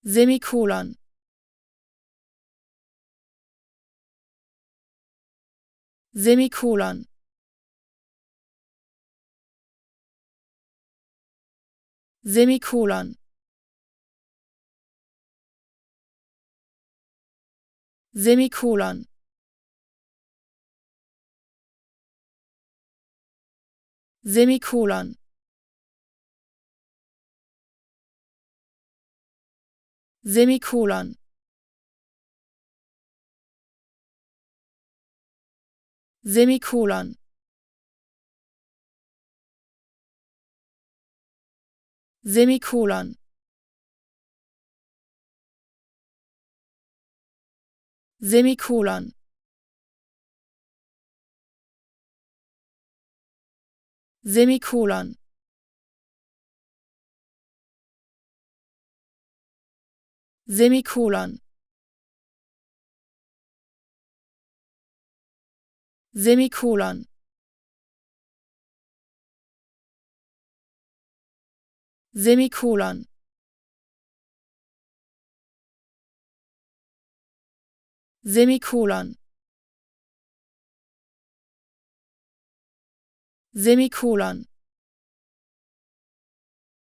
Semikolon. Semikolon. Semikolon. Semikolon. Semikolon. Semikolon. Semikolon. Semikolon. Semikolon. Semikolon. Semikolon. Semikolon. Semikolon. Semikolon. Semikolon.